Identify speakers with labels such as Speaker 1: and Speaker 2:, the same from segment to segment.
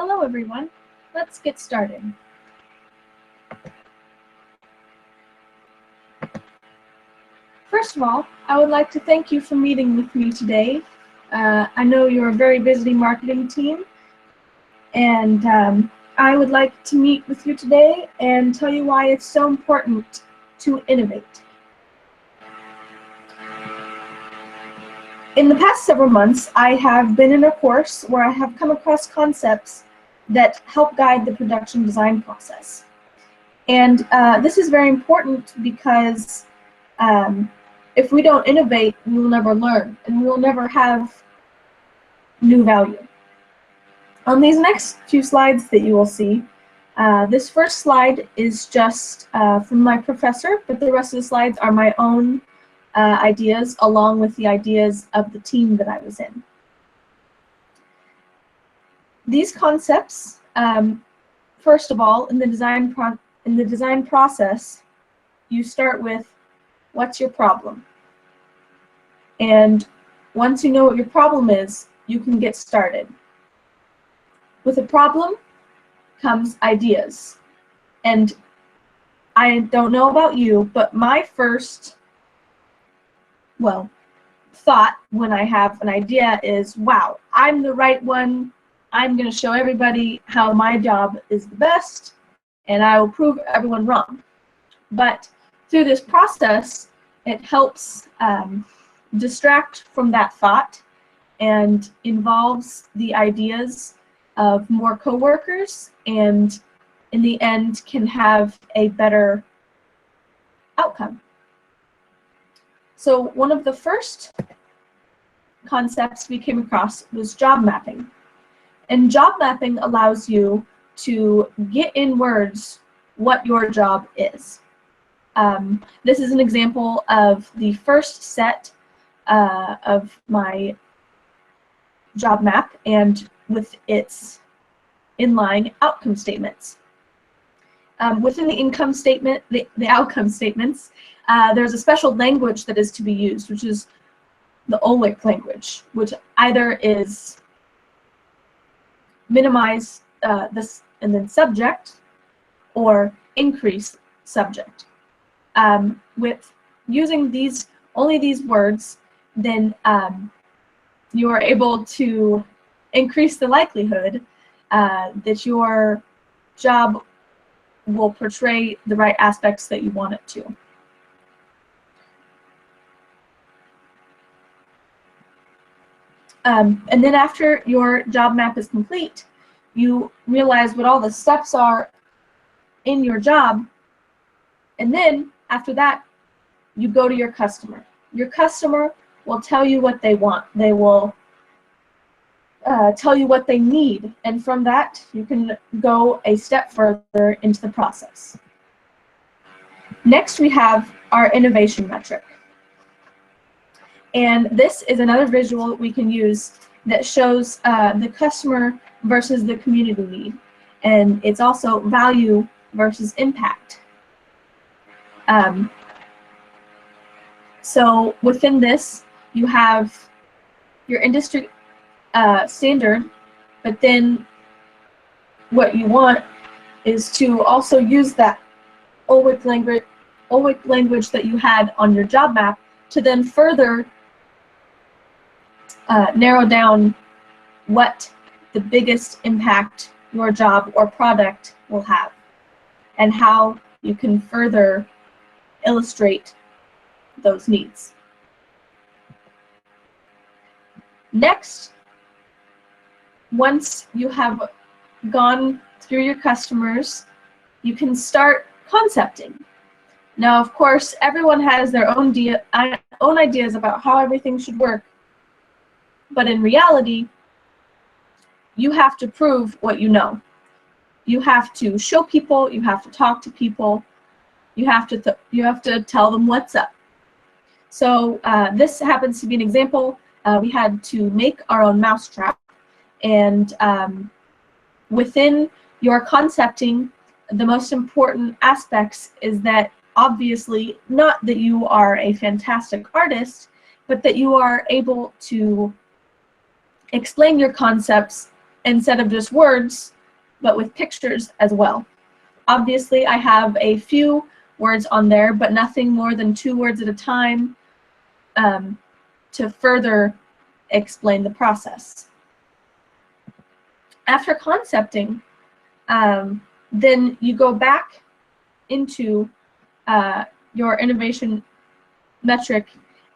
Speaker 1: Hello everyone, let's get started. First of all, I would like to thank you for meeting with me today. I know you're a very busy marketing team, and I would like to meet with you today and tell you why it's so important to innovate. In the past several months, I have been in a course where I have come across concepts that help guide the production design process. And this is very important because if we don't innovate, we will never learn, and we will never have new value. On these next few slides that you will see, this first slide is just from my professor, but the rest of the slides are my own ideas, along with the ideas of the team that I was in. These concepts, first of all, in the design process, you start with what's your problem? And once you know what your problem is, you can get started. With a problem comes ideas. And I don't know about you, but my first, thought when I have an idea is, wow, I'm the right one. I'm going to show everybody how my job is the best, and I will prove everyone wrong. But through this process, it helps distract from that thought and involves the ideas of more coworkers, and in the end can have a better outcome. So one of the first concepts we came across was job mapping. And job mapping allows you to get in words what your job is. This is an example of the first set of my job map, and with its inline outcome statements. Within the income statement, the outcome statements, there's a special language that is to be used, which is the OLIC language, which either is minimize this and then subject, or increase subject. With using only these words, then you are able to increase the likelihood that your job will portray the right aspects that you want it to. And then after your job map is complete, you realize what all the steps are in your job, and then after that, you go to your customer. Your customer will tell you what they want. They will tell you what they need, and from that, you can go a step further into the process. Next, we have our innovation metric. And this is another visual we can use that shows the customer versus the community need. And it's also value versus impact. So within this, you have your industry standard, but then what you want is to also use that OLIC language that you had on your job map to then further narrow down what the biggest impact your job or product will have, and how you can further illustrate those needs. Next, once you have gone through your customers, you can start concepting. Now, of course, everyone has their own ideas about how everything should work, but in reality, you have to prove what you know. You have to show people, you have to talk to people, you have to tell them what's up. So this happens to be an example. We had to make our own mousetrap, and within your concepting, the most important aspects is that obviously not that you are a fantastic artist, but that you are able to explain your concepts instead of just words, but with pictures as well. Obviously, I have a few words on there, but nothing more than 2 words at a time to further explain the process. After concepting, then you go back into your innovation metric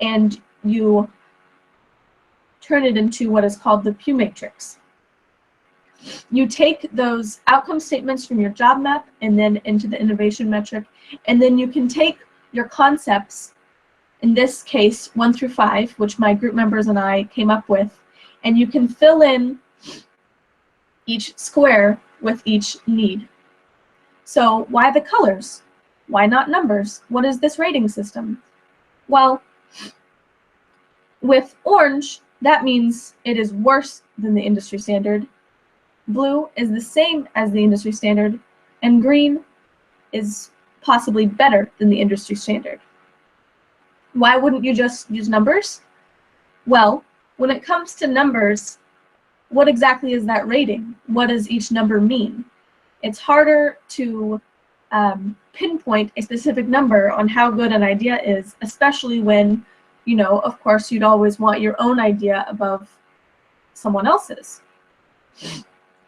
Speaker 1: and you turn it into what is called the Pew matrix. You take those outcome statements from your job map and then into the innovation metric, and then you can take your concepts, in this case 1 through 5, which my group members and I came up with, and you can fill in each square with each need. So why the colors? Why not numbers? What is this rating system? Well, with orange, that means it is worse than the industry standard. Blue is the same as the industry standard, and green is possibly better than the industry standard. Why wouldn't you just use numbers? Well, when it comes to numbers, what exactly is that rating? What does each number mean? It's harder to pinpoint a specific number on how good an idea is, especially when, you know, of course, you'd always want your own idea above someone else's.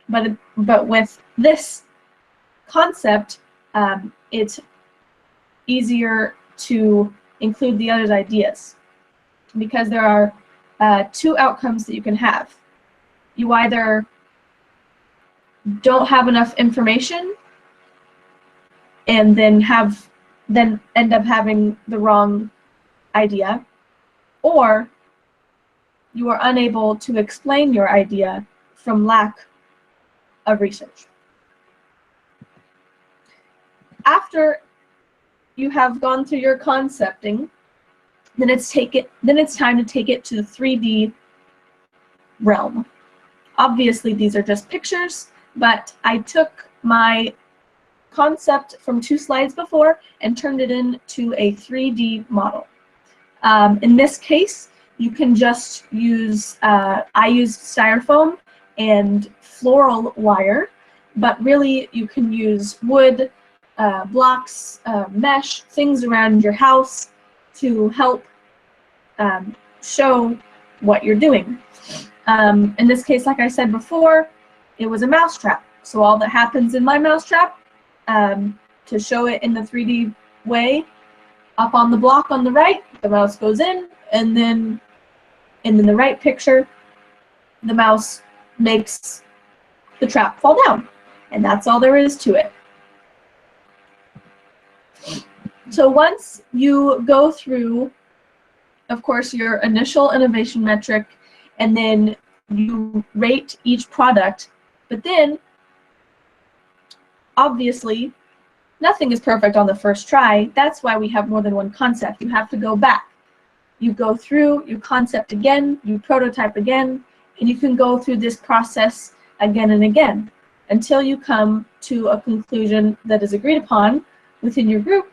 Speaker 1: But with this concept, it's easier to include the other's ideas because there are 2 outcomes that you can have. You either don't have enough information and then end up having the wrong idea, or you are unable to explain your idea from lack of research. After you have gone through your concepting, then it's time to take it to the 3D realm. Obviously, these are just pictures, but I took my concept from 2 slides before and turned it into a 3D model. In this case, you can just use, I used styrofoam and floral wire, but really you can use wood, blocks, mesh, things around your house to help show what you're doing. In this case, like I said before, it was a mousetrap. So all that happens in my mousetrap, to show it in the 3D way, up on the block on the right, the mouse goes in, and then in the right picture, the mouse makes the trap fall down. And that's all there is to it. So once you go through, of course, your initial innovation metric, and then you rate each product, but then obviously nothing is perfect on the first try. That's why we have more than one concept. You have to go back. You go through, you concept again, you prototype again, and you can go through this process again and again until you come to a conclusion that is agreed upon within your group,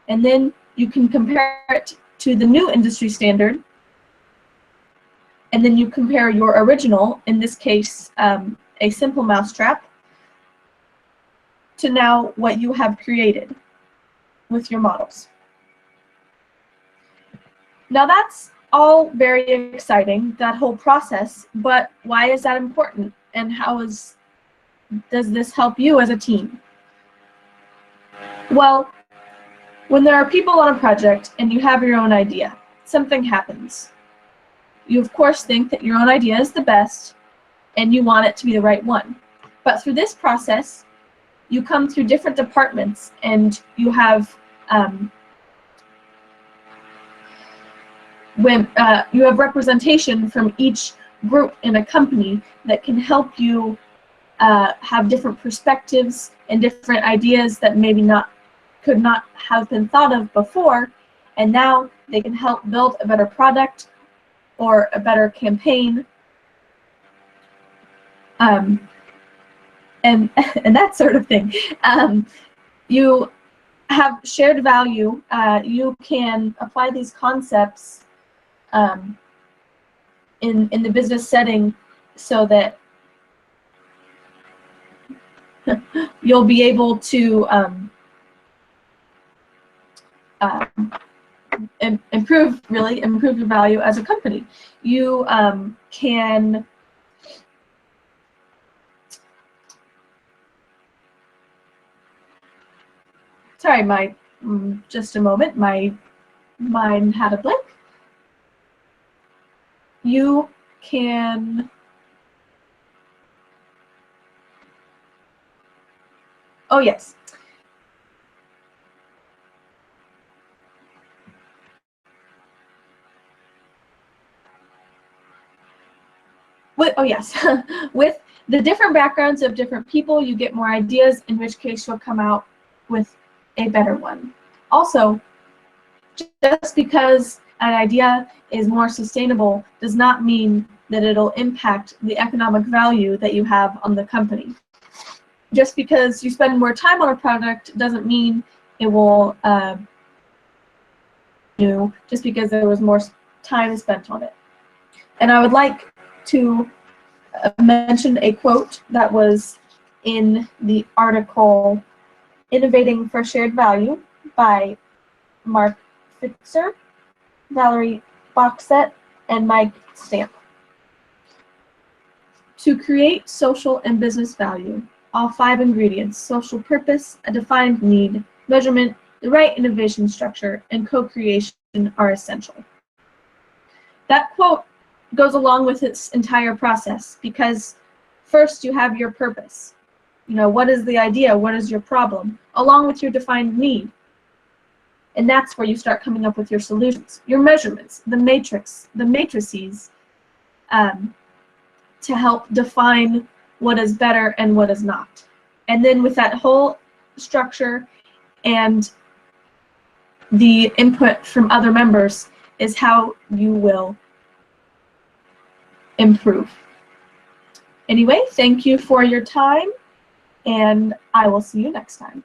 Speaker 1: and then you can compare it to the new industry standard, and then you compare your original, in this case, a simple mousetrap, to now what you have created with your models. Now that's all very exciting, that whole process, but why is that important, and how does this help you as a team? Well, when there are people on a project and you have your own idea, something happens. You of course think that your own idea is the best and you want it to be the right one. But through this process, you come through different departments and you have representation from each group in a company that can help you have different perspectives and different ideas that maybe could not have been thought of before, and now they can help build a better product or a better campaign, and that sort of thing. You have shared value. You can apply these concepts in the business setting so that you'll be able to improve your value as a company. You can, sorry, just a moment, my mind had a blink. You can, oh yes. Oh yes, with the different backgrounds of different people, you get more ideas, in which case you'll come out with a better one. Also, just because an idea is more sustainable does not mean that it'll impact the economic value that you have on the company. Just because you spend more time on a product doesn't mean it will, just because there was more time spent on it. And I would like to mention a quote that was in the article Innovating for Shared Value by Mark Fitzer, Valerie Boxett, and Mike Stamp. To create social and business value, all 5 ingredients, social purpose, a defined need, measurement, the right innovation structure, and co-creation are essential. That quote goes along with its entire process, because first you have your purpose. What is the idea? What is your problem? Along with your defined need. And that's where you start coming up with your solutions, your measurements, the matrices to help define what is better and what is not. And then with that whole structure and the input from other members is how you will improve. Anyway, thank you for your time, and I will see you next time.